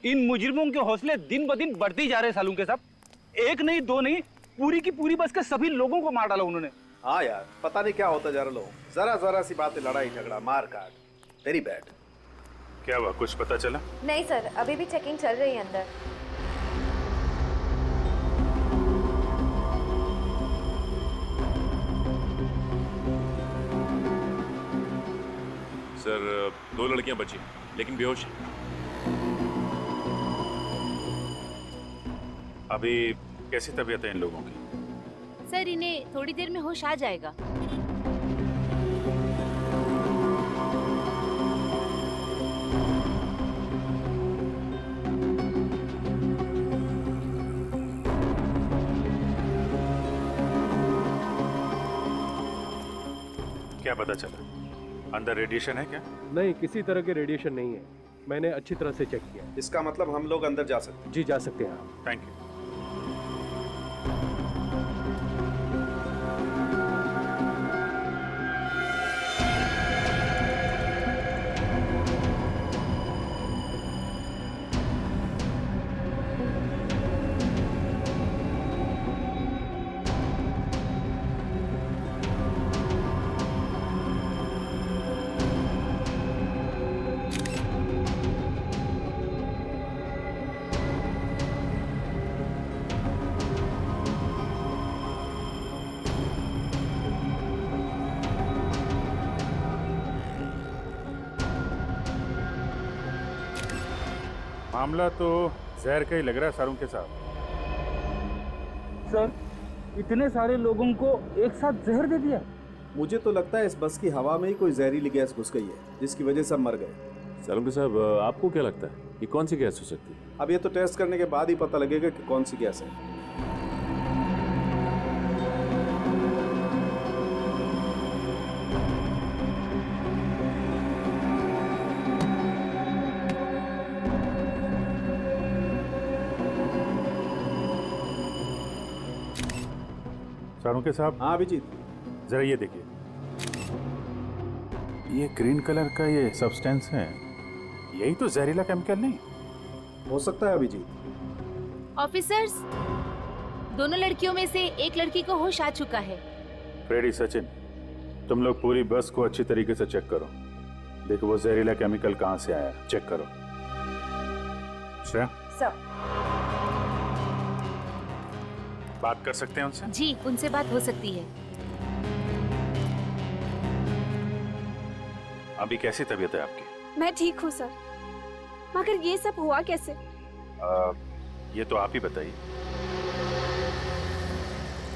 इन मुजरिमों के हौसले दिन ब दिन बढ़ते ही जा रहे हैं सालून के साहब। एक नहीं दो नहीं, पूरी की पूरी बस के सभी लोगों को मार डाला उन्होंने। हाँ यार, पता नहीं क्या होता जा रहा लोग, जरा जरा सी बातें, लड़ाई झगड़ा मार काट, वेरी बैड। क्या हुआ, कुछ पता चला? नहीं सर, अभी भी चेकिंग चल रही है अंदर। सर 2 लड़कियां बची लेकिन बेहोश हैं। अभी कैसी तबीयत है इन लोगों की? सर इन्हें थोड़ी देर में होश आ जाएगा। क्या पता चला? अंदर रेडिएशन है क्या? नहीं, किसी तरह के रेडिएशन नहीं है। मैंने अच्छी तरह से चेक किया। इसका मतलब हम लोग अंदर जा सकते हैं? जी जा सकते हैं आप। Thank you. मामला तो जहर का ही लग रहा है सारों के साथ। सर, इतने सारे लोगों को एक साथ जहर दे दिया। मुझे तो लगता है इस बस की हवा में ही कोई जहरीली गैस घुस गई है, जिसकी वजह से हम मर गए। सालुंके साहब, आपको क्या लगता है कि कौन सी गैस हो सकती है? अब ये तो टेस्ट करने के बाद ही पता लगेगा कि कौन सी गैस है। सारों साहब। हाँ अभिजीत, जरा ये देखिए, ये ग्रीन कलर का ये सब्सटेंस है, यही तो जहरीला केमिकल नहीं? हो सकता है अभिजीत। ऑफिसर्स, दोनों लड़कियों में से एक लड़की को होश आ चुका है। फ्रेडी, सचिन, तुम लोग पूरी बस को अच्छी तरीके से चेक करो। देखो वो जहरीला केमिकल कहाँ से आया, चेक करो। श्रेया, सर। बात कर सकते हैं उनसे? जी, उनसे बात हो सकती है। अभी कैसी तबीयत है आपकी? मैं ठीक हूँ सर, मगर ये सब हुआ कैसे? ये तो आप ही बताइए।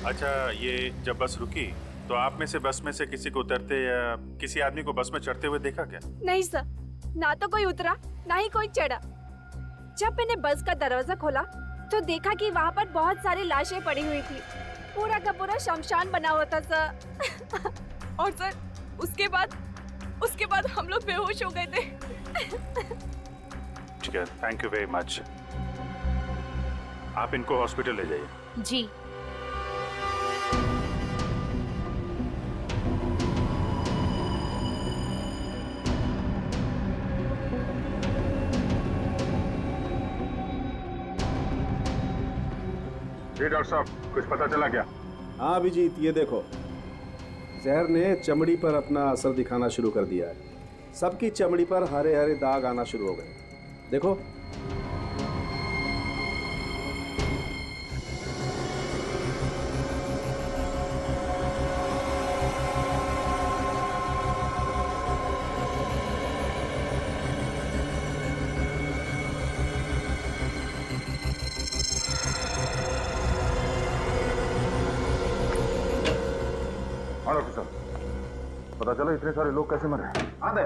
अच्छा, ये जब बस रुकी तो आप में से किसी को उतरते या किसी आदमी को बस में चढ़ते हुए देखा क्या? नहीं सर, ना तो कोई उतरा ना ही कोई चढ़ा। जब मैंने बस का दरवाजा खोला तो देखा कि वहाँ पर बहुत सारी लाशें पड़ी हुई थी। पूरा का पूरा शमशान बना हुआ था सर। और सर उसके बाद हम लोग बेहोश हो गए थे। ठीक है, थैंक यू वेरी मच। आप इनको हॉस्पिटल ले जाइए। जी। जी डॉक्टर साहब, कुछ पता चला क्या? हाँ अभिजीत, ये देखो, जहर ने चमड़ी पर अपना असर दिखाना शुरू कर दिया है। सबकी चमड़ी पर हरे हरे दाग आना शुरू हो गए। देखो, पता चला इतने सारे लोग कैसे मरे? हाँ दे,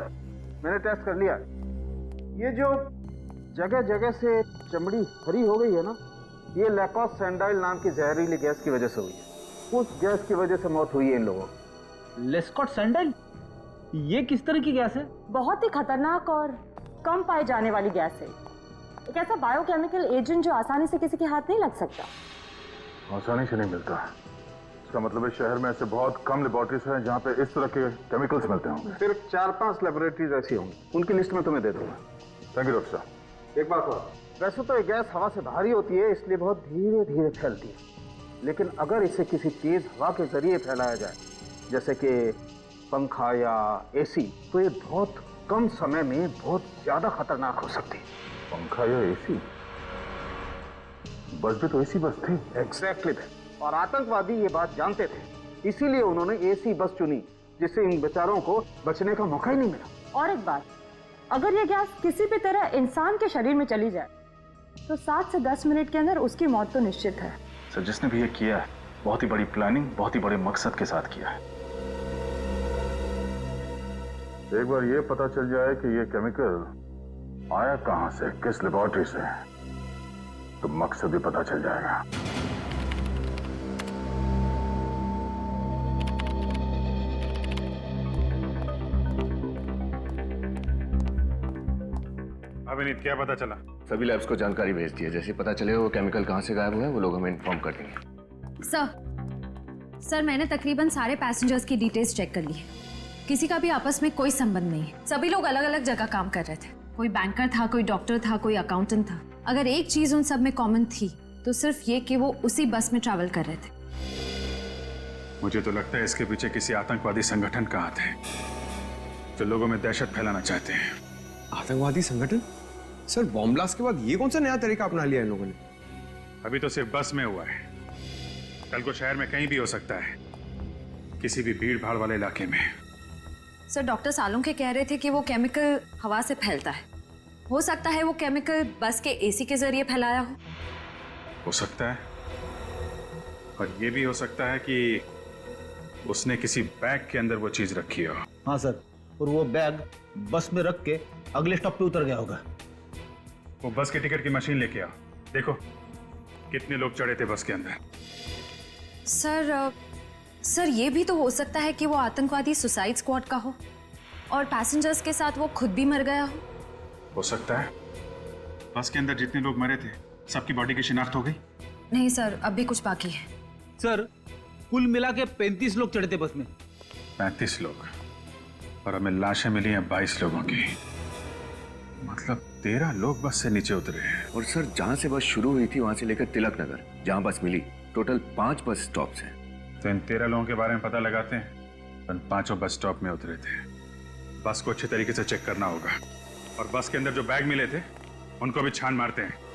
मैंने टेस्ट कर लिया। ये जो जगह जगह से चमड़ी हरी हो गई है ना, ये लैकोस सैंडाइल नाम की जहरीली गैस की वजह से हुई है। उस गैस की वजह से मौत हुई है इन लोगों की। लेस्कॉट सैंडाइल? ये किस तरह की गैस है? बहुत ही खतरनाक और कम पाई जाने वाली गैस है। एक ऐसा बायोकेमिकल एजेंट जो आसानी से किसी के हाथ नहीं लग सकता। आसानी से नहीं मिलता। इसका मतलब है शहर में ऐसे बहुत कम लेबोरेटरीज हैं जहाँ पे इस तरह के केमिकल्स मिलते होंगे। सिर्फ 4-5 लेबोरेटरीज ऐसी होंगी, उनकी लिस्ट में तुम्हें दे दूंगा। थैंक यू डॉक्टर साहब। एक बात और, वैसे तो ये गैस हवा से भारी होती है, इसलिए बहुत धीरे धीरे फैलती है, लेकिन अगर इसे किसी तेज हवा के जरिए फैलाया जाए, जैसे कि पंखा या एसी, तो ये बहुत कम समय में बहुत ज्यादा खतरनाक हो सकती है। पंखा या एसी? बस भी तो एसी बस थी। एग्जैक्टली और आतंकवादी ये बात जानते थे, इसीलिए उन्होंने एसी बस चुनी, जिससे इन बेचारों को बचने का मौका ही नहीं मिला। और एक बात, अगर ये गैस किसी भी तरह इंसान के शरीर में चली जाए तो 7 से 10 मिनट के अंदर उसकी मौत तो निश्चित है। सर, जिसने भी ये किया है बहुत ही बड़ी प्लानिंग, बहुत ही बड़े मकसद के साथ किया है। एक बार ये पता चल जाए कि ये केमिकल आया कहां से, किस लेबोरेटरी से, तो मकसद भी पता चल जाएगा। अभिनीत, क्या पता चला? सभी लैब्स को जानकारी भेज दी है, जैसे पता चलेगा वो केमिकल कहां से गायब हुआ है वो लोग हमें इन्फॉर्म कर देंगे। सर मैंने तकरीबन सारे पैसेंजर्स की डिटेल्स चेक कर ली है। किसी का भी आपस में कोई संबंध नहीं है। सभी लोग अलग अलग जगह काम कर रहे थे। कोई बैंकर था, कोई डॉक्टर था, कोई अकाउंटेंट था। अगर एक चीज उन सब में कॉमन थी तो सिर्फ ये कि वो उसी बस में ट्रैवल कर रहे थे। मुझे तो लगता है इसके पीछे किसी आतंकवादी संगठन का हाथ है जो लोगों में दहशत फैलाना चाहते हैं। आतंकवादी संगठन? सर, बॉम्ब ब्लास्ट के बाद ये कौन सा नया तरीका अपना लिया इन लोगों ने? अभी तो सिर्फ बस में हुआ है, कल को शहर में कहीं भी हो सकता है, किसी भी भीड़ भाड़ वाले इलाके में। सर डॉक्टर सालुंखे कह रहे थे कि वो केमिकल हवा से फैलता है। हो सकता है वो केमिकल बस के एसी के जरिए फैलाया हो सकता है, और ये भी हो सकता है कि उसने किसी बैग के अंदर वो चीज रखी हो। हाँ सर, और वो बैग बस में रख के अगले स्टॉप पे उतर गया होगा। वो बस के टिकट की मशीन लेके आओ, देखो कितने लोग चढ़े थे बस के अंदर। सर ये भी तो हो सकता है कि वो आतंकवादी सुसाइड स्क्वाड का हो और पैसेंजर्स के साथ वो खुद भी मर गया हो सकता है। बस के अंदर जितने लोग मरे थे सबकी बॉडी की शिनाख्त हो गई? नहीं सर, अब भी कुछ बाकी है। सर कुल मिला के 35 लोग चढ़े थे बस में। 35 लोग, और हमें लाशें मिली हैं 22 लोगों की। मतलब 13 लोग बस से नीचे उतरे हैं। और सर, जहां से बस शुरू हुई थी वहां से लेकर तिलक नगर जहां बस मिली, टोटल 5 बस स्टॉप्स हैं। तो इन 13 लोगों के बारे में पता लगाते हैं। उन 5 बस स्टॉप में उतरे थे। बस को अच्छे तरीके से चेक करना होगा, और बस के अंदर जो बैग मिले थे उनको भी छान मारते हैं।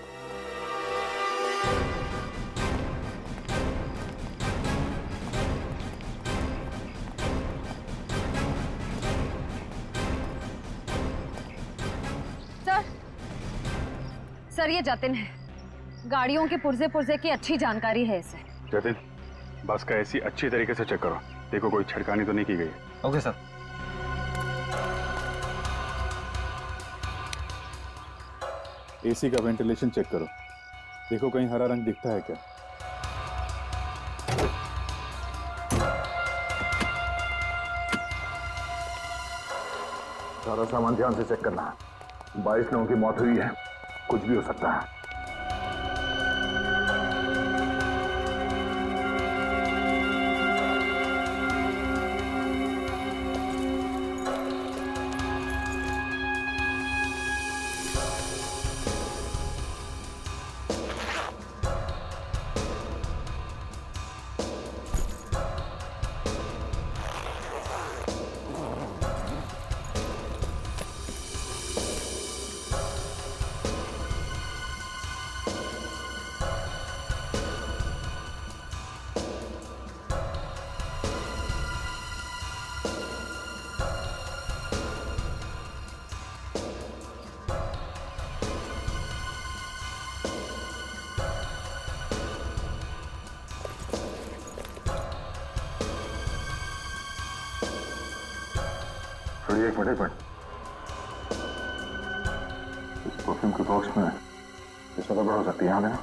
सर ये जतिन है, गाड़ियों के पुर्जे पुर्जे की अच्छी जानकारी है इसे। जतिन, बस का एसी अच्छी तरीके से चेक करो, देखो कोई छिड़कानी तो नहीं की गई। Okay sir. एसी का वेंटिलेशन चेक करो, देखो कहीं हरा रंग दिखता है क्या। सारा सामान ध्यान से चेक करना। 22 लोगों की मौत हुई है, कुछ भी हो सकता है। एक मिनट, इस परफ्यूम के बॉक्स में इसमें गड़बड़ हो सकती है। यहाँ देना।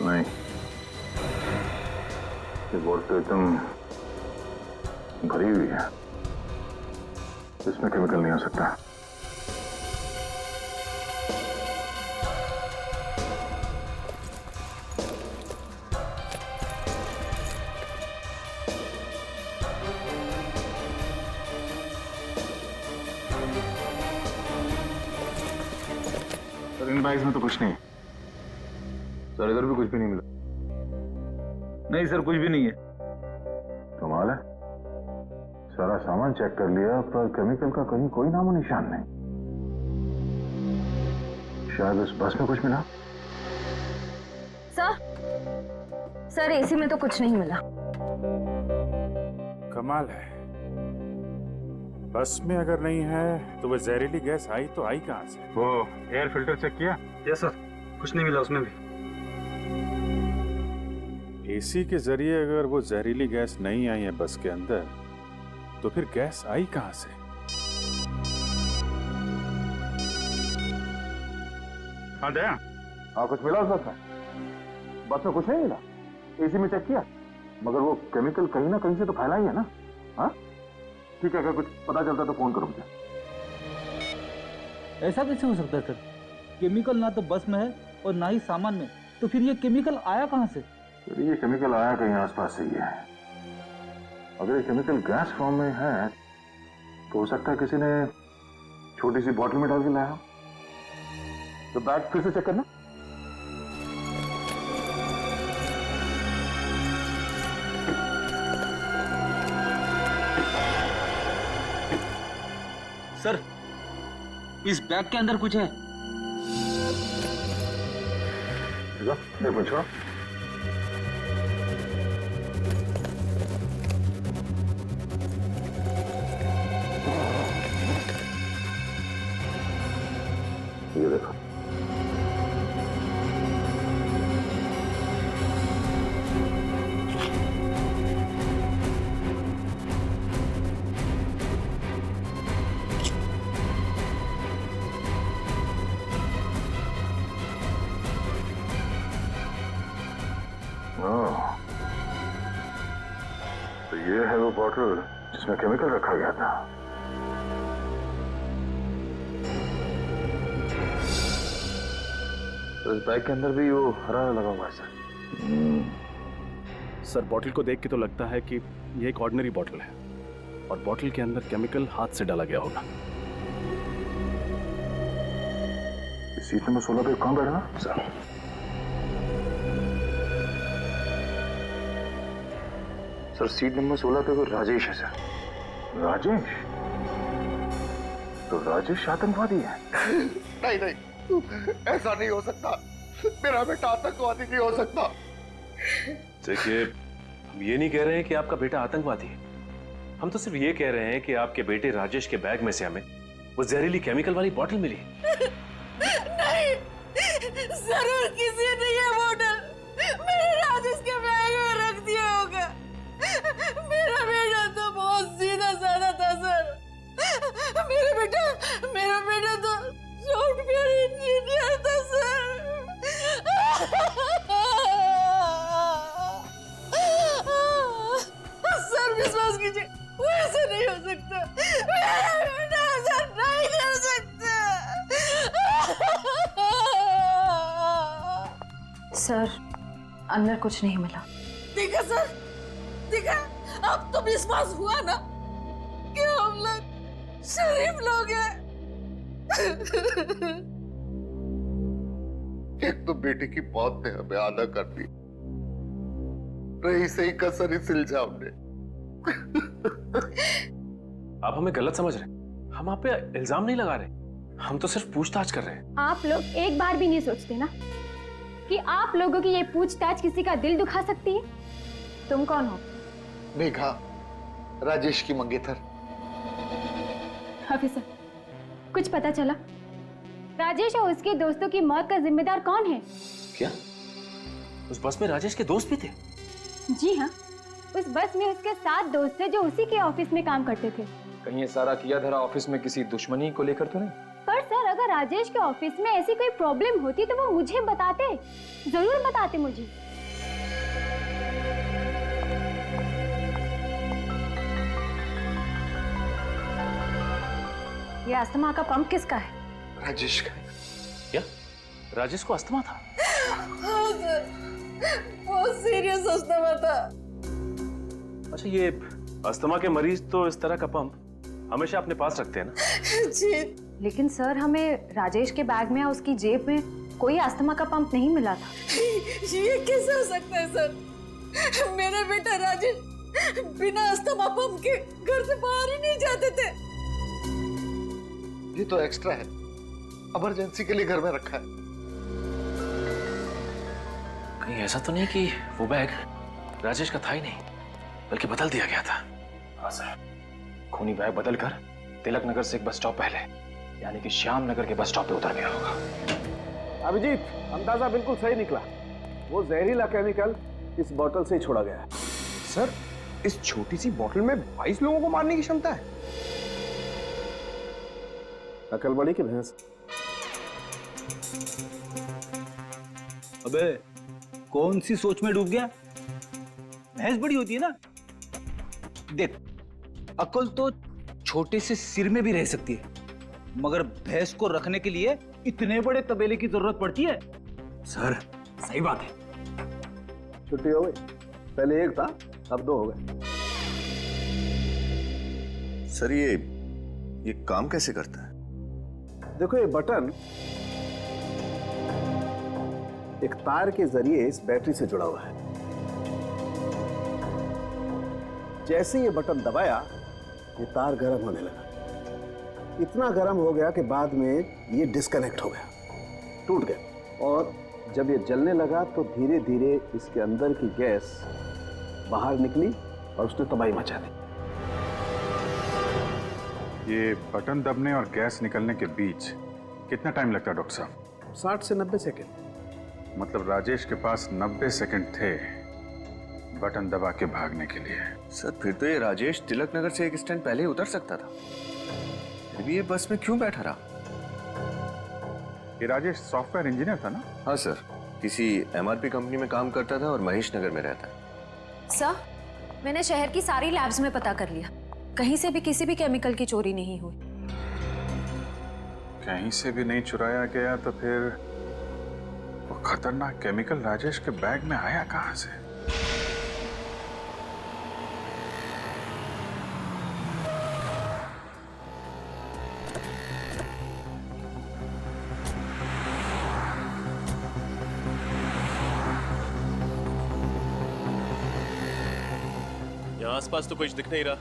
नहीं, ये बोर्ड तो एकदम भरी हुई है। इसमें केमिकल नहीं हो सकता। सर इन बैग्स में तो कुछ नहीं। सर इधर भी कुछ भी नहीं मिला। नहीं सर, कुछ भी नहीं है। कमाल है, सारा सामान चेक कर लिया पर केमिकल का कहीं कोई नामो निशान नहीं। शायद उस बस में कुछ मिला। सर एसी में तो कुछ नहीं मिला। कमाल है, बस में अगर नहीं है तो वो जहरीली गैस आई तो आई कहां से? वो एयर फिल्टर चेक किया? यस सर, कुछ नहीं मिला उसमें भी। एसी के जरिए अगर वो जहरीली गैस नहीं आई है बस के अंदर, तो फिर गैस आई कहां से? हाँ दया, हाँ कुछ मिला उस बस में? बस में कुछ नहीं मिला। एसी में चेक किया, मगर वो केमिकल कहीं ना कहीं से तो फैला ही है ना। हाँ ठीक है, अगर कुछ पता चलता तो फोन करो मुझे। ऐसा कैसे हो सकता है सर? केमिकल ना तो बस में है और ना ही सामान में, तो फिर ये केमिकल आया कहाँ से? तो ये केमिकल आया कहीं आसपास से ही है। अगर ये केमिकल गैस फॉर्म में है तो हो सकता है किसी ने छोटी सी बॉटल में डाल के लाया। तो बैग फिर से चेक करना। सर इस बैग के अंदर कुछ है। ये पूछो। ये देखो, तो ये है वो बॉटल जिसमें केमिकल रखा गया था। तो इस बैग के अंदर भी वो हरा लगा हुआ है सर। सर बॉटल को देख के तो लगता है कि ये एक ऑर्डिनरी बॉटल है और बॉटल के अंदर केमिकल हाथ से डाला गया होगा। सीट नंबर 16 पे कौन बैठा ना सर? सर सीट नंबर 16 पे वो राजेश है सर। राजेश? तो राजेश आतंकवादी है? नहीं नहीं, ऐसा नहीं हो सकता। मेरा बेटा आतंकवादी नहीं हो सकता। देखिए, हम ये नहीं कह रहे हैं कि आपका बेटा आतंकवादी है। हम तो सिर्फ ये कह रहे हैं कि आपके बेटे राजेश के बैग में से हमें वो जहरीली केमिकल वाली बोतल मिली। नहीं, जरूर किसी ने ये बोतल मेरे राजेश के बैग में रख दिया होगा। मेरा बेटा तो बहुत सीधा साधा था सर। मेरा बेटा तो सॉफ्टवेयर इंजीनियर था सर। सर विश्वास कीजिए, वो ऐसा नहीं हो सकता। मेरा बेटा ऐसा नहीं कर सकता। सर अंदर कुछ नहीं मिला। देखा सर, देखा, अब तो विश्वास हुआ ना कि हम लोग शरीफ लोग हैं। एक तो बेटे की मौत ने हमें आधा कर दी, रही सही कसर इस इल्जाम ने। आप हमें गलत समझ रहे हैं। हम आप पे इल्जाम नहीं लगा रहे, हम तो सिर्फ पूछताछ कर रहे हैं। आप लोग एक बार भी नहीं सोचते ना कि आप लोगों की ये पूछताछ किसी का दिल दुखा सकती है? तुम कौन हो? मेघा, राजेश की मंगेतर। ऑफिसर, कुछ पता चला? राजेश और उसके दोस्तों की मौत का जिम्मेदार कौन है? क्या उस बस में राजेश के दोस्त भी थे? जी हाँ, उस बस में उसके 7 दोस्त थे जो उसी के ऑफिस में काम करते थे। कहीं ये सारा किया धरा ऑफिस में किसी दुश्मनी को लेकर तो नहीं? पर सर, अगर राजेश के ऑफिस में ऐसी कोई प्रॉब्लम होती तो वो मुझे बताते, जरूर बताते मुझे। ये अस्थमा का पंप किसका है? राजेश का। क्या राजेश को अस्थमा था? हाँ सर, बहुत सीरियस अस्थमा था। अच्छा, ये अस्थमा के मरीज तो इस तरह का पंप हमेशा अपने पास रखते हैं ना? जी। लेकिन सर, हमें राजेश के बैग में या उसकी जेब में कोई अस्थमा का पंप नहीं मिला था। ये कैसे हो सकता है सर? मेरा बेटा राजेश बिना अस्थमा पंप के घर से बाहर ही नहीं जाते थे। ये तो एक्स्ट्रा है, इमरजेंसी के लिए घर में रखा है। कहीं ऐसा तो नहीं कि वो बैग राजेश का था ही नहीं, बल्कि बदल दिया गया था? हाँ सर, खूनी बैग बदलकर तिलक नगर से एक बस स्टॉप पहले, यानी कि श्याम नगर के बस स्टॉप पे उतर गया होगा। अभिजीत, अंदाजा बिल्कुल सही निकला। वो जहरीला केमिकल इस बोतल से ही छोड़ा गया है। सर, इस छोटी सी बोतल में 22 लोगों को मारने की क्षमता है। अकल बड़ी की भैंस। अबे कौन सी सोच में डूब गया? भैंस बड़ी होती है ना। देख, अकल तो छोटे से सिर में भी रह सकती है, मगर भैंस को रखने के लिए इतने बड़े तबेले की जरूरत पड़ती है। सर, सही बात है। छुट्टी हो गई, पहले एक था, अब 2 हो गए। सर, ये काम कैसे करता है? देखो, ये बटन एक तार के जरिए इस बैटरी से जुड़ा हुआ है। जैसे ये बटन दबाया, ये तार गर्म होने लगा। इतना गर्म हो गया कि बाद में ये डिस्कनेक्ट हो गया, टूट गया। और जब ये जलने लगा तो धीरे धीरे इसके अंदर की गैस बाहर निकली और उसने तबाही मचा दी। ये बटन दबने और गैस निकलने के बीच कितना टाइम लगता है डॉक्टर साहब? 60 से 90 सेकेंड। मतलब राजेश के पास 90 सेकंड थे बटन दबा के भागने के लिए। सर, फिर तो ये राजेश तिलक नगर से एक स्टैंड पहले ही उतर सकता था। फिर भी ये बस में क्यों बैठा रहा? ये राजेश सॉफ्टवेयर इंजीनियर था ना? हाँ सर, किसी MRP कंपनी में काम करता था और महेश नगर में रहता है। सर, मैंने शहर की सारी लैब्स में पता कर लिया, कहीं से भी किसी भी केमिकल की चोरी नहीं हुई। कहीं से भी नहीं चुराया गया, तो फिर वो खतरनाक केमिकल राजेश के बैग में आया कहां से? यहाँ आसपास तो कुछ दिख नहीं रहा,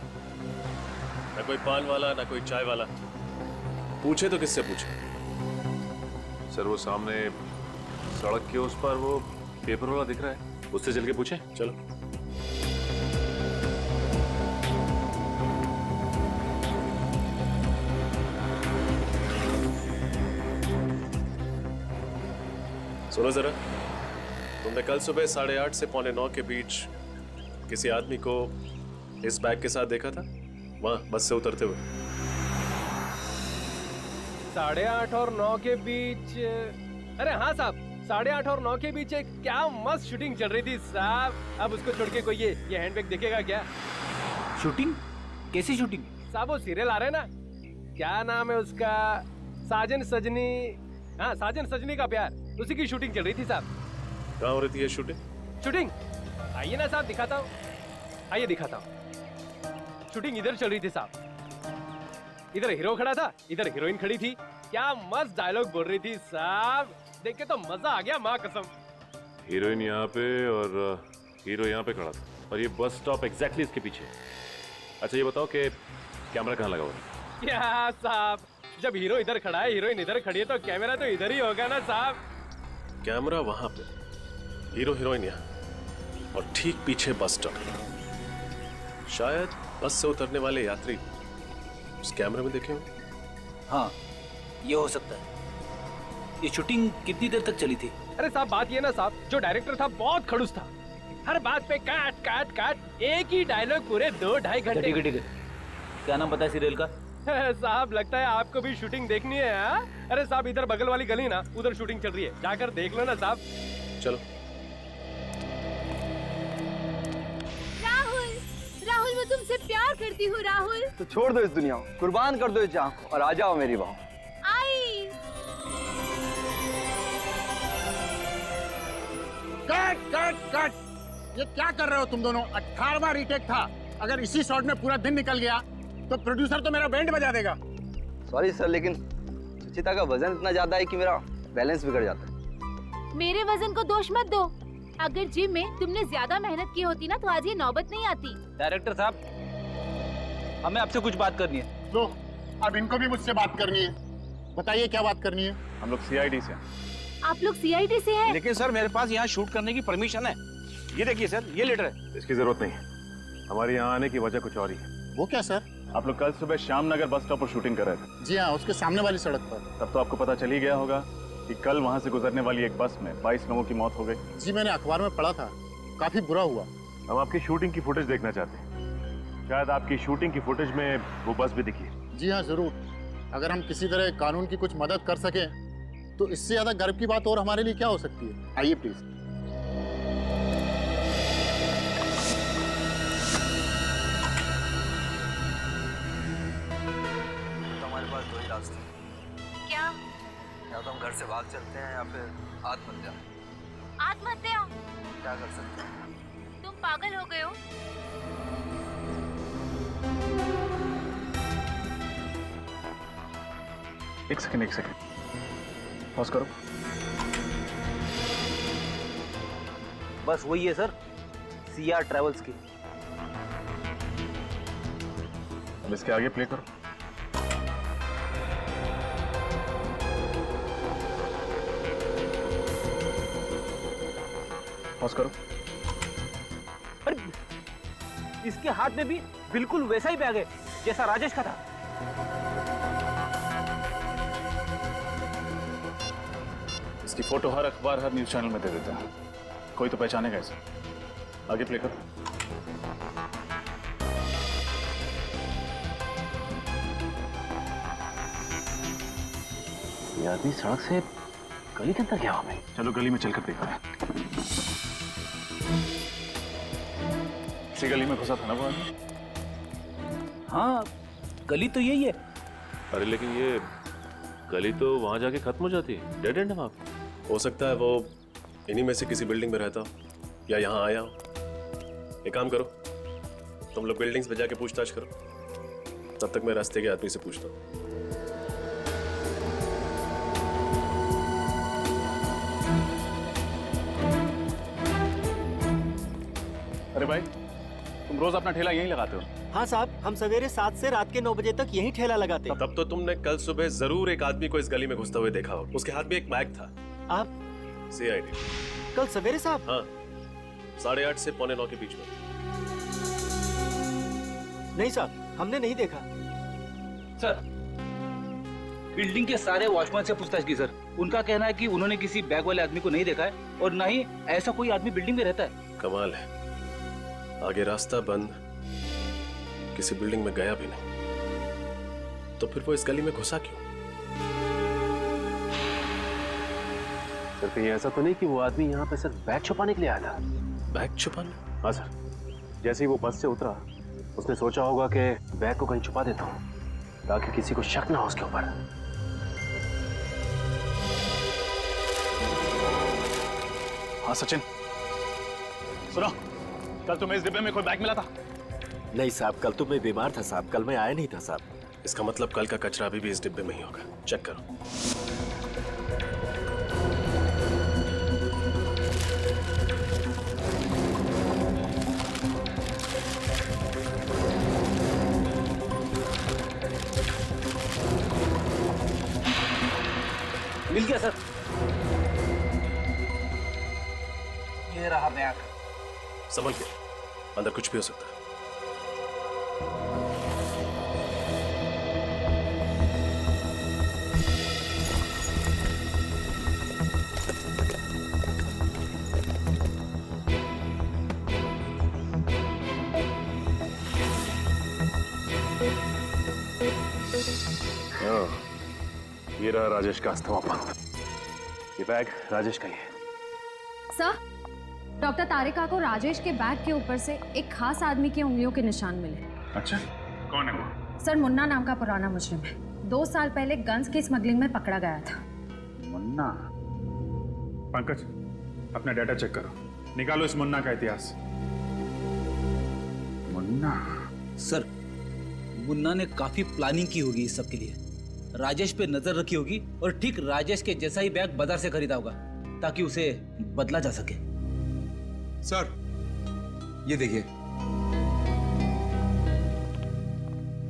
ना कोई पान वाला ना कोई चाय वाला। पूछे तो किससे पूछे? सर, वो सामने सड़क के उस पर वो पेपर वाला दिख रहा है, उससे चल के पूछे। चलो। सुनो जरा, तुमने कल सुबह 8:30 से 8:45 के बीच किसी आदमी को इस बैग के साथ देखा था वहां बस से उतरते हुए? 8:30 और 9 के बीच? अरे हाँ साहब, 8:30 और 9 के बीच एक क्या मस्त शूटिंग चल रही थी साहब। अब उसको छोड़ के कोई ये हैंडबैग देखेगा क्या? शूटिंग? कैसी शूटिंग? साहब, वो सीरियल आ रहा है ना, क्या नाम है उसका, साजन सजनी। हाँ, साजन सजनी का प्यार, उसी की शूटिंग चल रही थी साहब। कहाँ हो रही थी ये शूटिंग? शूटिंग आइए ना साहब, दिखाता हूँ, आइए दिखाता हूँ। शूटिंग इधर चल रही थी साहब, इधर हीरो खड़ा था, इधर हीरोइन खड़ी थी। क्या मस्त डायलॉग बोल रही थी साहब, देख के तो मजा आ गया, माँ कसम। हीरोइन यहाँ पे और हीरो यहाँ पे खड़ा था, और ये बस स्टॉप एग्जैक्टली इसके पीछे। अच्छा ये बताओ कि कैमरा कहाँ लगा हुआ है? क्या साहब, जब हीरो इधर खड़ा है, हीरोइन इधर खड़ी है, तो कैमरा तो इधर ही होगा ना साहब। कैमरा वहां पे, हीरो हीरोइन यहाँ, और ठीक पीछे बस स्टॉप। शायद बस से उतरने वाले यात्री उस कैमरे में देखे होंगे। हाँ, ये हो सकता है। ये शूटिंग कितनी देर तक चली थी? अरे साहब, बात ये ना साहब, जो डायरेक्टर था बहुत खड़ूस था, हर बात पे काट काट काट, एक ही डायलॉग पूरे 2-2.5 घंटे। ठीक है। क्या नाम पता है सीरियल का? साहब, लगता है आपको भी शूटिंग देखनी है। हा? अरे साहब, इधर बगल वाली गली ना, उधर शूटिंग चल रही है, जाकर देख लो ना साहब। चलो। राहुल, राहुल, मैं तुमसे प्यार करती हूँ राहुल। तो छोड़ दो इस दुनिया को, कुर्बान कर दो इस जान को और आ जाओ मेरी बाहों। आई। कट कट कट, ये क्या कर रहे हो तुम दोनों? 18वां रीटेक था। अगर इसी शॉट में पूरा दिन निकल गया तो प्रोड्यूसर तो मेरा बैंड बजा देगा। सॉरी सर, लेकिन सुचिता का वजन इतना ज्यादा है कि मेरा बैलेंस बिगड़ जाता है। मेरे वजन को दोष मत दो। अगर जिम में तुमने ज्यादा मेहनत की होती ना तो आज ये नौबत नहीं आती। डायरेक्टर साहब, हमें आपसे कुछ बात करनी है। लो, अब इनको भी मुझसे बात करनी है। बताइए क्या बात करनी है? हम लोग सीआईडी से। आप लोग सीआईडी से हैं? लेकिन सर मेरे पास यहाँ शूट करने की परमिशन है। ये देखिए सर, ये लेटर है। इसकी जरूरत नहीं, हमारे यहाँ आने की वजह कुछ और ही है। वो क्या सर? आप लोग कल सुबह श्याम नगर बस स्टॉप पर शूटिंग कर रहे थे। जी हाँ, उसके सामने वाली सड़क पर। तब तो आपको पता चल ही गया होगा कि कल वहाँ से गुजरने वाली एक बस में 22 लोगों की मौत हो गई। जी, मैंने अखबार में पढ़ा था, काफी बुरा हुआ। हम आपकी शूटिंग की फुटेज देखना चाहते हैं। शायद आपकी शूटिंग की फुटेज में वो बस भी दिखी है। जी हाँ, जरूर। अगर हम किसी तरह कानून की कुछ मदद कर सके तो इससे ज्यादा गर्व की बात और हमारे लिए क्या हो सकती है। आइए प्लीज। हमारे पास दो ही रास्ते। क्या? या तो हम घर से भाग चलते हैं या फिर आत्महत्या। आत्महत्या? क्या कर सकते हैं? तुम पागल हो गए हो? एक सेकंड पॉज करो। बस वही है सर, सीआर ट्रेवल्स की। अब इसके आगे प्ले करो। पॉज करो। अरे इसके हाथ में भी बिल्कुल वैसा ही बैग है जैसा राजेश का था। इसकी फोटो हर अखबार, हर न्यूज चैनल में दे देता है। कोई तो पहचानेगा इसे। आगे प्ले करो। ये आदमी सड़क से गली के अंदर गया हुआ है। चलो गली में चलकर देखा है। इसी गली में घुसा था ना वो आदमी? हाँ, गली तो यही है। अरे लेकिन ये गली तो वहां जाके खत्म हो जाती है, डेड एंड है वहां। हो सकता है वो इन्हीं में से किसी बिल्डिंग में रहता हो या यहाँ आया हो। एक काम करो, तुम लोग बिल्डिंग्स पे जाके पूछताछ करो, तब तक मैं रास्ते के आदमी से पूछता हूँ। अरे भाई, तुम रोज अपना ठेला यहीं लगाते हो? हाँ साहब, हम सवेरे 7 से रात के 9 बजे तक यहीं ठेला लगाते। तब तो तुमने कल सुबह जरूर एक आदमी को इस गली में घुसते हुए देखा हो। उसके हाथ में एक बैग था। आप? सीआईडी। कल सवेरे साहब? हाँ, 8:30 से 8:45 के बीच में। नहीं साहब, हमने नहीं देखा। सर, बिल्डिंग के सारे वॉचमैन से पूछताछ की सर। उनका कहना है कि उन्होंने किसी बैग वाले आदमी को नहीं देखा है और ना ही ऐसा कोई आदमी बिल्डिंग में रहता है। कमाल है, आगे रास्ता बंद, किसी बिल्डिंग में गया भी नहीं, तो फिर वो इस गली में घुसा क्यों? सर कहीं ऐसा तो नहीं कि वो आदमी यहाँ पे सिर्फ बैग छुपाने के लिए आया था? बैग छुपाने? हाँ सर, जैसे ही वो बस से उतरा उसने सोचा होगा कि बैग को कहीं छुपा देता हूँ ताकि किसी को शक ना हो उसके ऊपर। हाँ सचिन, सुनो, कल तुम्हें इस डिब्बे में कोई बैग मिला था? नहीं साहब, कल तो मैं बीमार था साहब, कल मैं आया नहीं था साहब। इसका मतलब कल का कचरा अभी भी इस डिब्बे में ही होगा। चेक करो। मिल गया सर। ये रहा बैग। संभल के, अंदर कुछ भी हो सकता है। ये रहा राजेश का अस्थमा पंथ। ये बैग राजेश का ही है। सर, डॉक्टर तारिका को राजेश के बैग के ऊपर से एक खास आदमी की उंगलियों के निशान मिले। अच्छा, कौन है वो? सर मुन्ना नाम का पुराना मुजरिम है। 2 साल पहले गन्स की स्मगलिंग में पकड़ा गया था। मुन्ना? पंकज, अपना डाटा चेक करो, निकालो इस मुन्ना का इतिहास। मुन्ना? सर, मुन्ना ने काफी प्लानिंग की होगी इस सब के लिए। राजेश पे नजर रखी होगी और ठीक राजेश के जैसा ही बैग बाजार से खरीदा होगा ताकि उसे बदला जा सके। सर, ये देखिए।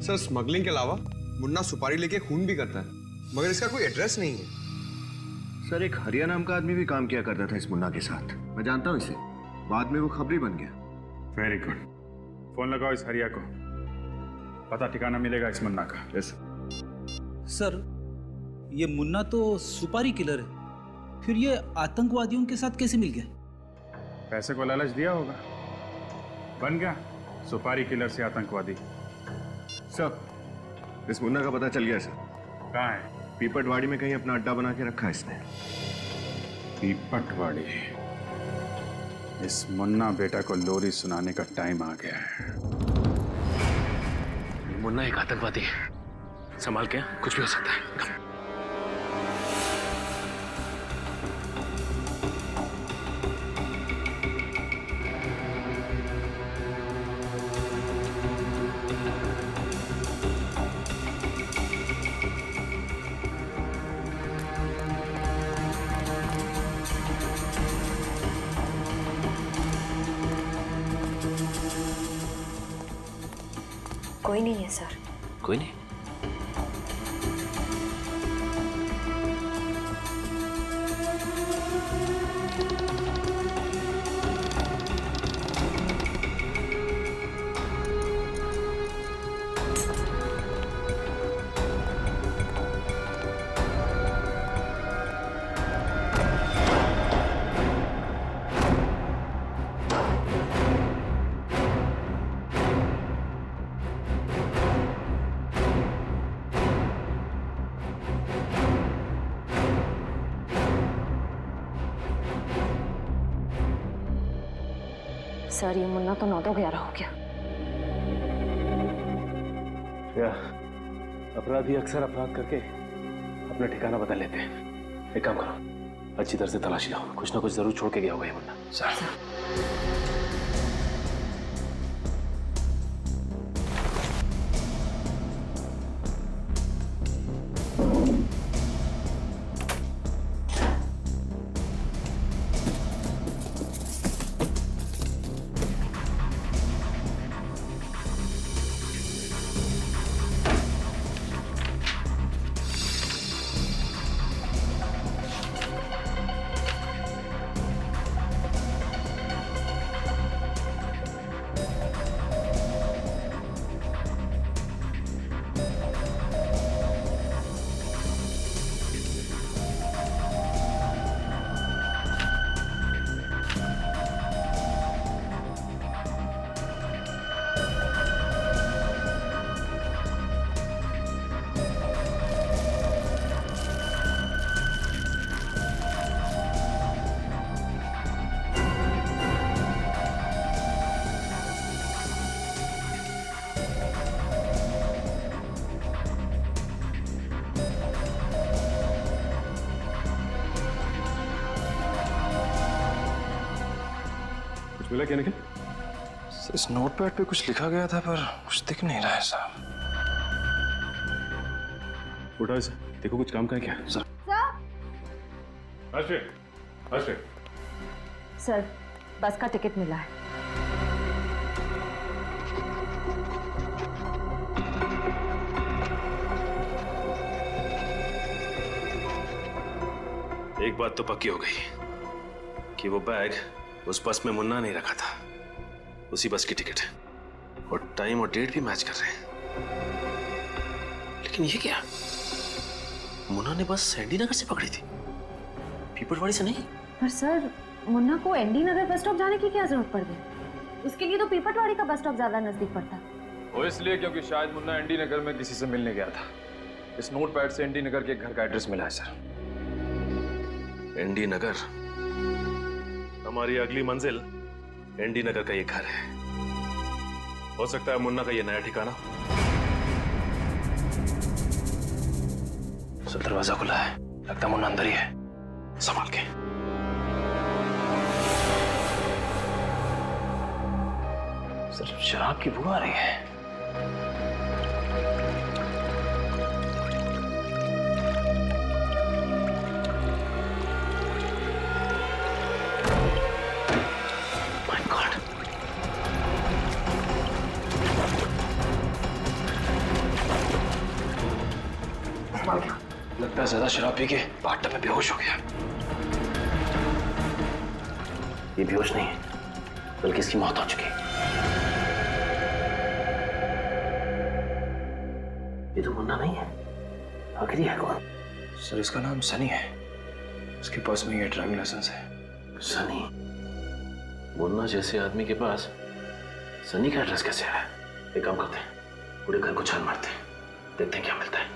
सर, स्मगलिंग के अलावा मुन्ना सुपारी लेके खून भी करता है, मगर इसका कोई एड्रेस नहीं है। सर, एक हरिया नाम का आदमी भी काम किया करता था इस मुन्ना के साथ। मैं जानता हूँ इसे, बाद में वो खबरी बन गया। Very good. फोन लगाओ इस हरिया को, पता ठिकाना मिलेगा इस मुन्ना का। यस सर, ये मुन्ना तो सुपारी किलर है, फिर ये आतंकवादियों के साथ कैसे मिल गया? पैसे को लालच दिया होगा, बन गया सुपारी किलर से आतंकवादी। सर, इस मुन्ना का पता चल गया सर। कहाँ है? पीपटवाड़ी में कहीं अपना अड्डा बना के रखा है इसने। पीपटवाड़ी? इस मुन्ना बेटा को लोरी सुनाने का टाइम आ गया है। मुन्ना एक आतंकवादी है, संभाल के, कुछ भी हो सकता है। कोई नहीं है सर। कोई नहीं? सर, ये मुन्ना तो 9-11 हो गया। क्या अपराधी अक्सर अपराध करके अपना ठिकाना बदल लेते हैं। एक काम करो, अच्छी तरह से तलाशी लो, कुछ ना कुछ जरूर छोड़ के गया होगा ये मुन्ना। सर। मिला क्या निकल? इस नोटपैड पे कुछ लिखा गया था पर कुछ दिख नहीं रहा है साहब। उठाओ इसे, देखो कुछ काम का है क्या? सर। सर, बस का टिकट मिला है। एक बात तो पक्की हो गई कि वो बैग उस बस में मुन्ना नहीं रखा था, उसी बस की टिकट है और टाइम और डेट भी मैच कर रहे हैं। लेकिन ये क्या, मुन्ना ने बस एनडी नगर से पकड़ी थी, पीपटवाड़ी से नहीं। पर सर, मुन्ना को एनडी नगर बस स्टॉप जाने की क्या जरूरत पड़ गई? उसके लिए तो पीपटवाड़ी का बस स्टॉप ज्यादा नजदीक पड़ता। वो इसलिए क्योंकि शायद मुन्ना एनडी नगर में किसी से मिलने गया था। इस नोटपैड से एनडी नगर के घर का एड्रेस मिला है सर। एनडी नगर? हमारी अगली मंजिल एनडी नगर का ये घर है। हो सकता है मुन्ना का ये नया ठिकाना। सर दरवाजा खुला है, लगता है मुन्ना अंदर ही है, संभाल के। सर शराब की बू आ रही है। माय गॉड, लगता है ज्यादा शराब पी के बाथटब में बेहोश हो गया। ये बेहोश नहीं है, बल्कि इसकी मौत हो चुकी है। ये तो मुन्ना नहीं है, आखिर है कौन? सर इसका नाम सनी है, इसके पास में ये ड्राइविंग लाइसेंस है। सनी? मुन्ना जैसे आदमी के पास सनी का एड्रेस कैसे आया? एक काम करते हैं, पूरे घर को छान मारते हैं, देखते हैं क्या मिलता है।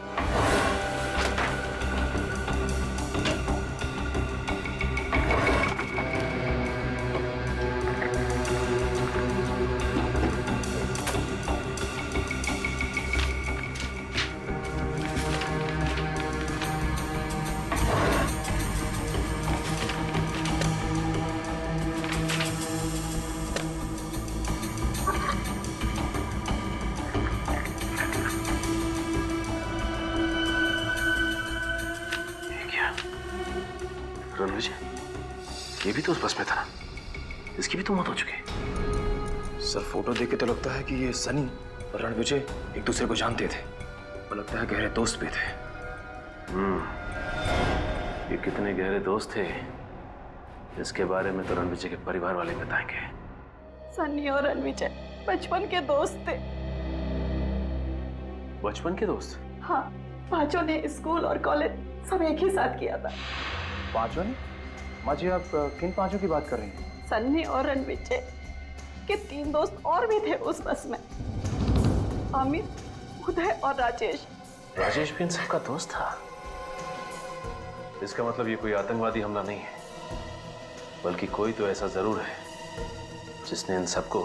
रणविजय, ये भी तो उस बस में था ना, इसकी भी तो मौत हो चुकी है। सर फोटो देख के तो लगता है कि ये सनी और रणविजय एक दूसरे को जानते थे, और लगता है गहरे दोस्त भी थे। ये कितने गहरे दोस्त थे, इसके बारे में तो रणविजय के परिवार वाले बताएंगे। सनी और रणविजय बचपन के दोस्त थे। बचपन के दोस्त? हाँ, पांचों ने स्कूल और कॉलेज सब एक ही साथ किया था। पांचों ने? माँ जी आप किन पांचों की बात कर रही हैं? सन्नी और रणविजय के 3 दोस्त और भी थे उस बस में, अमित, उदय और राजेश। राजेश भी इन सबका दोस्त था? इसका मतलब ये कोई आतंकवादी हमला नहीं है, बल्कि कोई तो ऐसा जरूर है जिसने इन सबको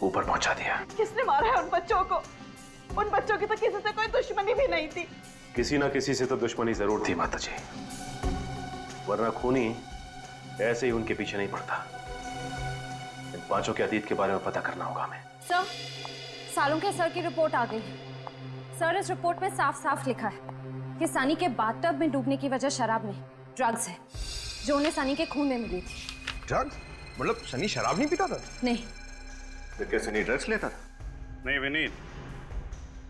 ऊपर पहुंचा दिया। किसने मारा है उन बच्चों को? उन बच्चों की तो किसी से कोई दुश्मनी भी नहीं थी। किसी ना किसी से तो दुश्मनी जरूर थी माता जी, वरना खूनी ऐसे ही उनके पीछे नहीं पड़ता। इन पांचों के अतीत के बारे में पता करना होगा हमें। सर, सालुंखे सर की रिपोर्ट आ गई। सर इस रिपोर्ट में साफ साफ लिखा है कि सनी के बाथटब में डूबने की वजह शराब नहीं, ड्रग्स है, जो उन्हें सनी के खून में मिली थी। ड्रग्स? मतलब सनी शराब नहीं पीता था? नहीं। तो क्या सनी ड्रग्स लेता था? नहीं विनीत,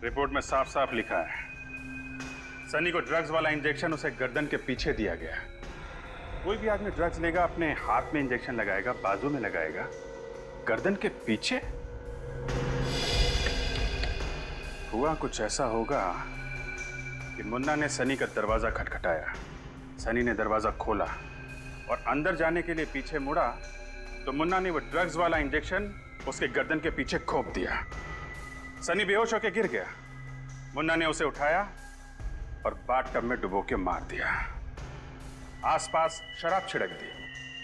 रिपोर्ट में साफ साफ लिखा है सनी को ड्रग्स वाला इंजेक्शन उसे गर्दन के पीछे दिया गया। कोई भी आदमी ड्रग्स लेगा अपने हाथ में इंजेक्शन लगाएगा, बाजू में लगाएगा, गर्दन के पीछे? हुआ कुछ ऐसा होगा कि मुन्ना ने सनी का दरवाजा खटखटाया, सनी ने दरवाजा खोला और अंदर जाने के लिए पीछे मुड़ा तो मुन्ना ने वो ड्रग्स वाला इंजेक्शन उसके गर्दन के पीछे घोंप दिया। सनी बेहोश होकर गिर गया, मुन्ना ने उसे उठाया और बाथटब में डुबो के मार दिया। आसपास शराब छिड़क दी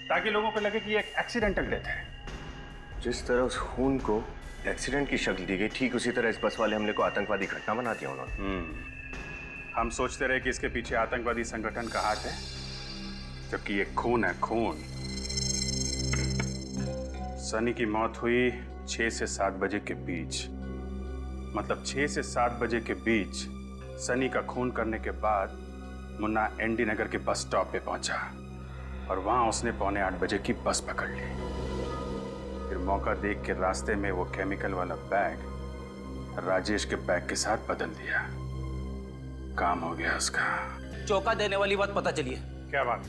ताकि लोगों को लगे कि ये एक एक्सीडेंटल डेथ है। जिस तरह उस खून को एक्सीडेंट की शक्ल दी गई, ठीक उसी तरह इस बस वाले हमले को आतंकवादी घटना बना दिया उन्होंने। हम सोचते रहे कि इसके पीछे आतंकवादी संगठन का हाथ है, जबकि ये खून है, खून। सनी की मौत हुई 6 से 7 बजे के बीच, मतलब 6 से 7 बजे के बीच सनी का खून करने के बाद मुन्ना एनडी नगर के बस स्टॉप पे पहुंचा और वहां उसने 7:45 बजे की बस पकड़ ली। फिर मौका देख के रास्ते में वो केमिकल वाला बैग राजेश के बैग के साथ बदल दिया। काम हो गया उसका। चौंका देने वाली बात पता चली है। क्या बात?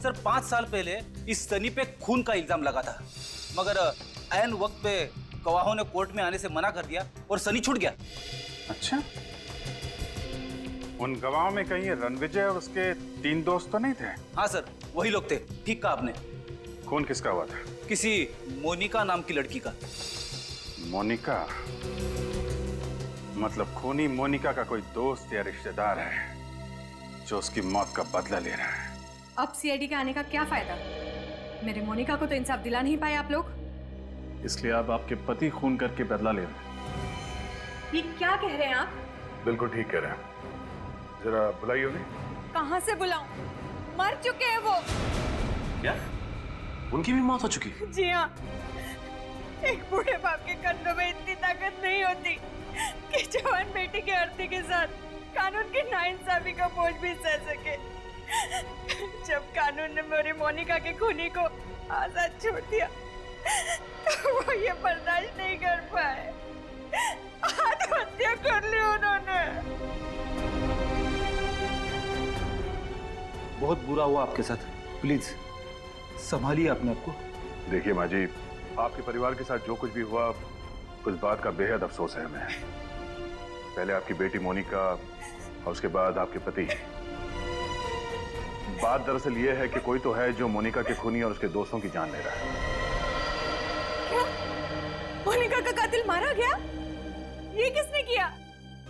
सर 5 साल पहले इस सनी पे खून का इल्जाम लगा था, मगर ऐन वक्त पे गवाहों ने कोर्ट में आने से मना कर दिया और सनी छूट गया। अच्छा, उन गवाहों में कहीं रणविजय और उसके 3 दोस्त तो नहीं थे? हाँ सर, वही लोग थे। ठीक कहा आपने। खून किसका हुआ था? किसी मोनिका नाम की लड़की का। मोनिका? मतलब खूनी मोनिका का कोई दोस्त या रिश्तेदार है जो उसकी मौत का बदला ले रहा है। अब सीआईडी के आने का क्या फायदा? मेरे मोनिका को तो इंसाफ दिला नहीं पाए आप लोग। इसलिए अब आपके पति खून करके बदला ले रहे हैं। ये क्या कह रहे हैं आप? बिल्कुल ठीक कह रहे हैं। जरा बुलाइए उन्हें। कहाँ से बुलाऊं? मर चुके हैं वो। क्या? उनकी भी मौत हो चुकी? जी हाँ। एक बूढ़े बाप के कंधों में इतनी ताकत नहीं होती कि जवान बेटी के अर्थी के साथ कानून की नाइंसाफी का बोझ भी सह सके। जब कानून ने मेरी मोनिका के खूनी को आजाद छोड़ दिया तो वो ये बर्दाश्त नहीं कर पाए, आत्महत्या कर ली उन्होंने। बहुत बुरा हुआ आपके साथ, प्लीज संभालिए अपने आप को। देखिए माँ जी, आपके परिवार के साथ जो कुछ भी हुआ उस बात का बेहद अफसोस है हमें। पहले आपकी बेटी मोनिका और उसके बाद आपके पति। बात दरअसल ये है कि कोई तो है जो मोनिका के खूनी और उसके दोस्तों की जान ले रहा है। क्या? मोनिका का कातिल मारा गया? ये किसने किया?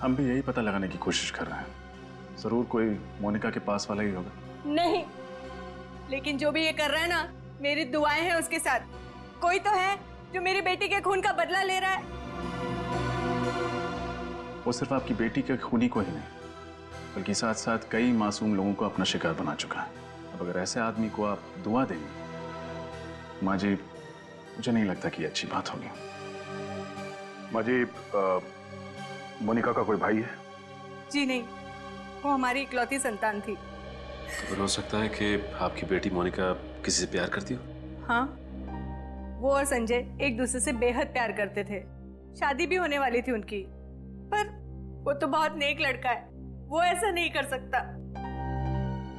हम भी यही पता लगाने की कोशिश कर रहे हैं। जरूर कोई मोनिका के पास वाला ही होगा। नहीं, लेकिन जो भी ये कर रहा है ना, मेरी दुआएं हैं उसके साथ। कोई तो है जो मेरी बेटी के खून का बदला ले रहा है। वो सिर्फ आपकी बेटी के खूनी को ही नहीं, बल्कि साथ साथ कई मासूम लोगों को अपना शिकार बना चुका है। अब अगर ऐसे आदमी को आप दुआ देंगे, माँ जी, मुझे नहीं लगता कि ये अच्छी बात होगी। माँ जी, मोनिका का कोई भाई है? जी नहीं, वो हमारी इकलौती संतान थी। तो फिर हो सकता है कि आपकी बेटी मोनिका किसी से प्यार करती हो? हाँ, वो और संजय एक दूसरे से बेहद प्यार करते थे। शादी भी होने वाली थी उनकी, पर वो तो बहुत नेक लड़का है, वो ऐसा नहीं कर सकता।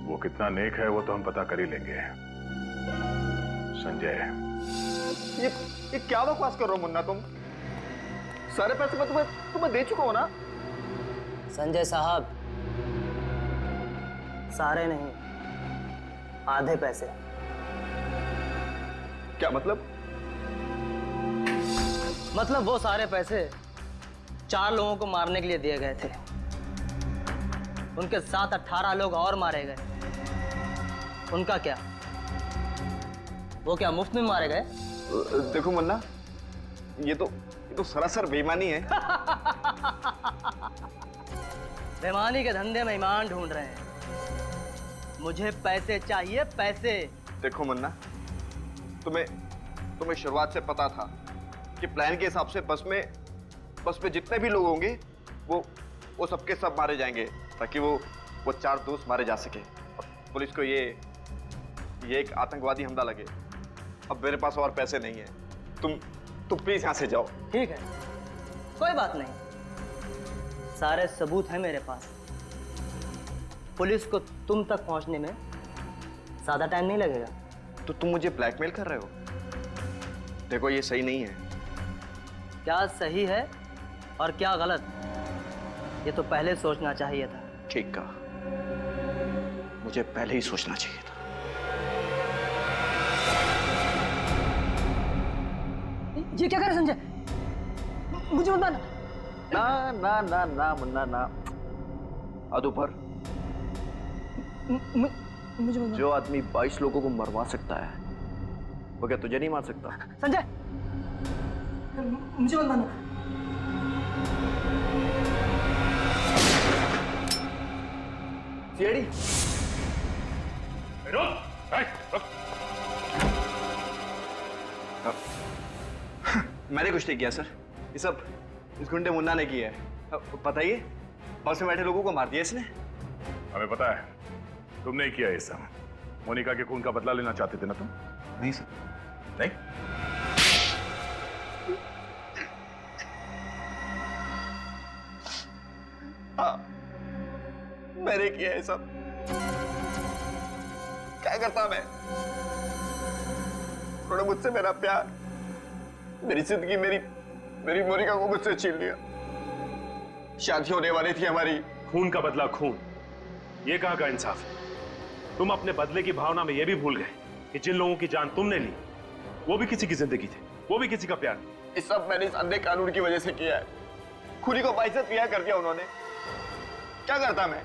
वो कितना नेक है वो तो हम पता कर ही लेंगे। संजय, ये क्या बकवास कर रहे हो मुन्ना तुम? सारे पैसे मैं तुम्हें दे चुका हूं ना? संजय साहब, सारे नहीं, आधे पैसे। क्या मतलब? मतलब वो सारे पैसे 4 लोगों को मारने के लिए दिए गए थे। उनके साथ 18 लोग और मारे गए। उनका क्या? वो क्या मुफ्त में मारे गए? देखो मुन्ना, ये तो सरासर बेईमानी है। बेईमानी के धंधे में ईमान ढूंढ रहे हैं। मुझे पैसे चाहिए, पैसे। देखो मुन्ना, तुम्हें शुरुआत से पता था कि प्लान के हिसाब से बस में जितने भी लोग होंगे वो सबके सब मारे जाएंगे, ताकि वो 4 दोस्त मारे जा सके। पुलिस को ये एक आतंकवादी हमला लगे। अब मेरे पास और पैसे नहीं है, तुम प्लीज यहाँ से जाओ। ठीक है, कोई बात नहीं, सारे सबूत हैं मेरे पास। पुलिस को तुम तक पहुंचने में ज्यादा टाइम नहीं लगेगा। तो तुम मुझे ब्लैकमेल कर रहे हो? देखो, ये सही नहीं है। क्या सही है और क्या गलत, ये तो पहले सोचना चाहिए था। ठीक कहा, मुझे पहले ही सोचना चाहिए था। ये क्या कर रहे संजय? मुझे मत मारना। ना ना ना ना मुन्ना ना। अदुपर, मुझे मत। जो आदमी 22 लोगों को मरवा सकता है, वो क्या तुझे नहीं मार सकता? संजय, मुझे मत मारना। सीआईडी, मैंने कुछ नहीं किया सर, ये सब इस गुंडे मुन्ना ने किया है। बताइए, बस में बैठे लोगों को मार दिया इसने। हमें पता है तुमने ही किया ये सब। मोनिका के खून का बदला लेना चाहते थे ना तुम? नहीं सर। नहीं? हाँ, मैंने किया है सब। क्या करता मैं? थोड़ा मुझसे मेरा प्यार, मेरी जिंदगी, मेरी मोनिका को मुझसे छीन लिया। शादी होने वाली थी हमारी। खून का बदला खून, ये कहाँ का इंसाफ है? तुम अपने बदले की भावना में यह भी भूल गए कि जिन लोगों की जान तुमने ली वो भी किसी की जिंदगी थी, वो भी किसी का प्यार। ये सब मैंने इस अंधे कानून की वजह से किया है। खुली को बाइज्जत रिहा कर दिया उन्होंने। क्या करता मैं?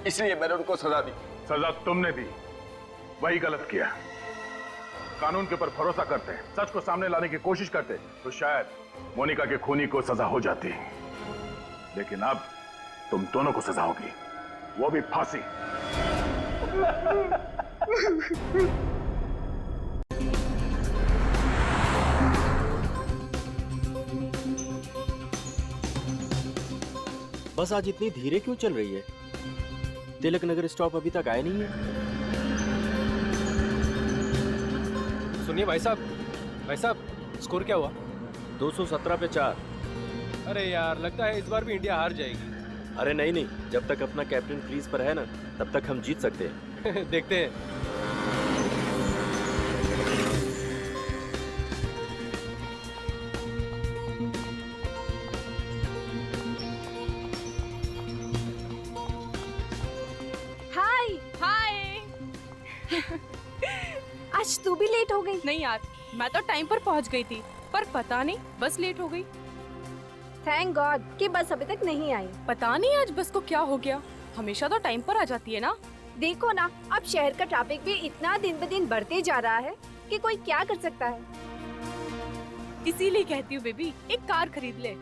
इसलिए मैंने उनको सजा दी। सजा तुमने दी, वही गलत किया। कानून के ऊपर भरोसा करते, सच को सामने लाने की कोशिश करते, तो शायद मोनिका के खूनी को सजा हो जाती। लेकिन अब तुम दोनों को सजा होगी, वो भी फांसी। बस आज इतनी धीरे क्यों चल रही है? तिलक नगर स्टॉप अभी तक आया नहीं है। सुनिए भाई साहब, स्कोर क्या हुआ? 217 पे 4। अरे यार, लगता है इस बार भी इंडिया हार जाएगी। अरे नहीं, जब तक अपना कैप्टन क्रीज पर है ना, तब तक हम जीत सकते हैं। देखते हैं। आज तू भी लेट हो गई? नहीं यार, मैं तो टाइम पर पहुंच गई थी, पर पता नहीं बस लेट हो गई। थैंक गॉड कि बस अभी तक नहीं आई। पता नहीं आज बस को क्या हो गया, हमेशा तो टाइम पर आ जाती है ना। देखो ना, अब शहर का ट्रैफिक भी इतना दिन ब दिन बढ़ते जा रहा है कि कोई क्या कर सकता है। इसीलिए कहती हूँ बेबी, एक कार खरीद ले।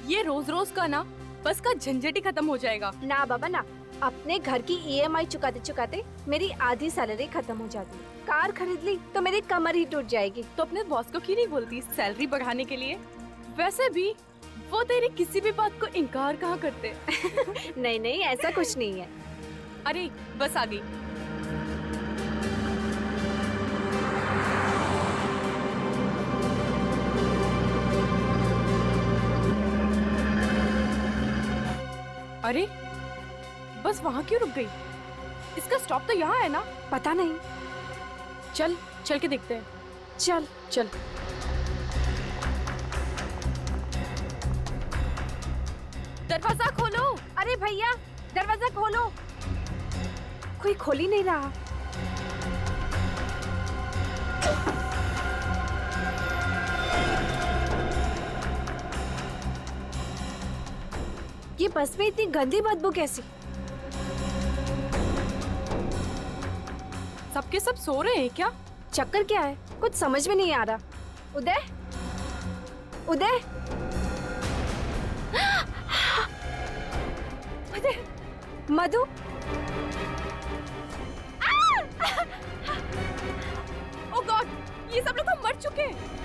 ये रोज रोज का ना बस का झंझट ही खत्म हो जाएगा। ना बाबा ना, अपने घर की EMI चुकाते चुकाते मेरी आधी सैलरी खत्म हो जाती है। कार खरीद ली तो मेरी कमर ही टूट जाएगी। तो अपने बॉस को क्यों नहीं बोलती सैलरी बढ़ाने के लिए? वैसे भी वो तेरी किसी भी बात को इनकार कहाँ करते। नहीं, ऐसा कुछ नहीं है। अरे बस आ गई। अरे बस वहाँ क्यों रुक गई? इसका स्टॉप तो यहाँ है ना? पता नहीं, चल के देखते हैं। चल। दरवाजा खोलो। अरे भैया, दरवाजा खोलो। कोई खोल ही नहीं रहा। ये बस में इतनी गंदी बदबू कैसी? सबके सब सो रहे हैं क्या? चक्कर क्या है? कुछ समझ में नहीं आ रहा। उदय, मधु, ओह गॉड, ये सब लोग तो मर चुके हैं।